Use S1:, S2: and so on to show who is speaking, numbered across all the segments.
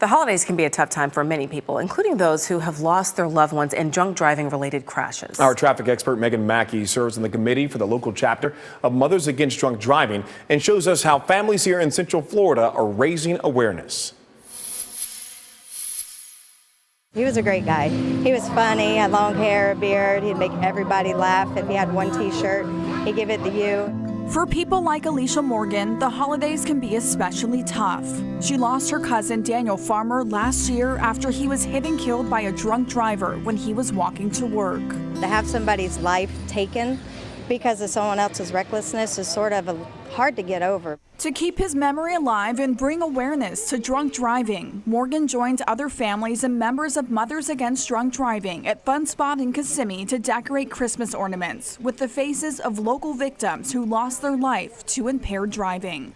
S1: The holidays can be a tough time for many people, including those who have lost their loved ones in drunk driving related crashes.
S2: Our traffic expert Megan Mackey serves on the committee for the local chapter of Mothers Against Drunk Driving and shows us how families here in Central Florida are raising awareness.
S3: He was a great guy. He was funny, had long hair, a beard. He'd make everybody laugh. If he had one t-shirt, he'd give it to you.
S4: For people like Alicia Morgan, the holidays can be especially tough. She lost her cousin Daniel Farmer last year after he was hit and killed by a drunk driver when he was walking to work.
S3: To have somebody's life taken because of someone else's recklessness is sort of hard to get over.
S4: To keep his memory alive and bring awareness to drunk driving, Morgan joined other families and members of Mothers Against Drunk Driving at Fun Spot in Kissimmee to decorate Christmas ornaments with the faces of local victims who lost their life to impaired driving.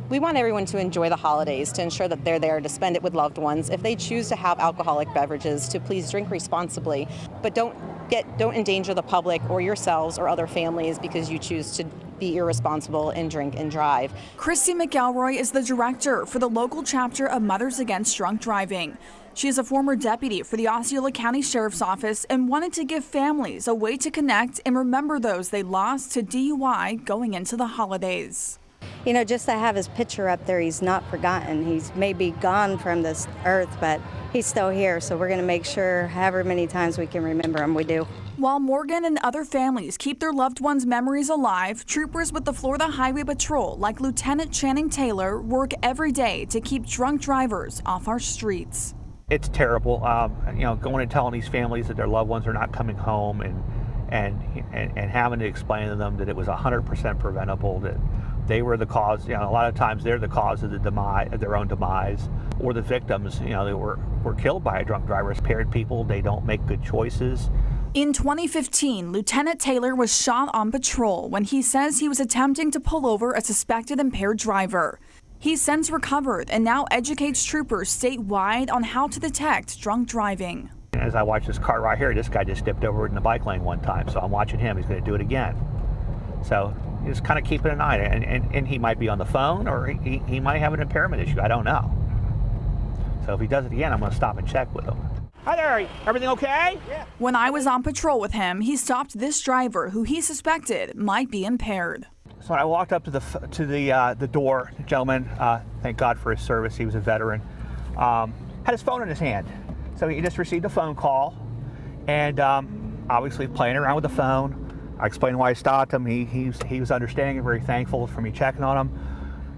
S5: We want everyone to enjoy the holidays, to ensure that they're there to spend it with loved ones. If they choose to have alcoholic beverages, to please drink responsibly, but don't endanger the public or yourselves or other families because you choose to be irresponsible and drink and drive.
S4: Christy McElroy is the director for the local chapter of Mothers Against Drunk Driving. She is a former deputy for the Osceola County Sheriff's Office and wanted to give families a way to connect and remember those they lost to DUI going into the holidays.
S3: You know, just to have his picture up there, he's not forgotten. He's maybe gone from this earth, but he's still here. So we're going to make sure however many times we can remember him, we do.
S4: While Morgan and other families keep their loved ones' memories alive, troopers with the Florida Highway Patrol, like Lieutenant Channing Taylor, work every day to keep drunk drivers off our streets.
S6: It's terrible, going and telling these families that their loved ones are not coming home and having to explain to them that it was 100% preventable, that they were the cause. A lot of times they're the cause of their own demise, or the victims. They were killed by a drunk driver. Impaired people, they don't make good choices.
S4: In 2015, Lieutenant Taylor was shot on patrol when he says he was attempting to pull over a suspected impaired driver. He's since recovered and now educates troopers statewide on how to detect drunk driving.
S6: As I watch this car right here, this guy just dipped over in the bike lane one time, so I'm watching him. He's going to do it again. So just kind of keeping an eye on it, and he might be on the phone, or he might have an impairment issue. I don't know. So if he does it again, I'm going to stop and check with him. Hi there, everything okay?
S4: Yeah. When I was on patrol with him, he stopped this driver who he suspected might be impaired.
S6: So when I walked up to the door, the gentleman, thank God for his service, he was a veteran, had his phone in his hand. So he just received a phone call, and obviously playing around with the phone. I explained why I stopped him. He was understanding and very thankful for me checking on him.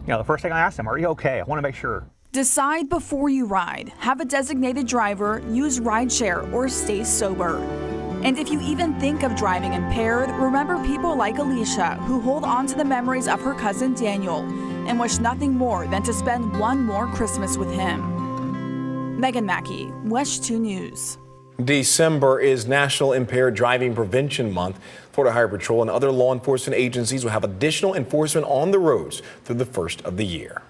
S6: The first thing I asked him, are you okay? I want to make sure.
S4: Decide before you ride. Have a designated driver, use rideshare, or stay sober. And if you even think of driving impaired, remember people like Alicia who hold on to the memories of her cousin Daniel and wish nothing more than to spend one more Christmas with him. Megan Mackey, WESH 2 News.
S2: December is National Impaired Driving Prevention Month. Florida Highway Patrol and other law enforcement agencies will have additional enforcement on the roads through the first of the year.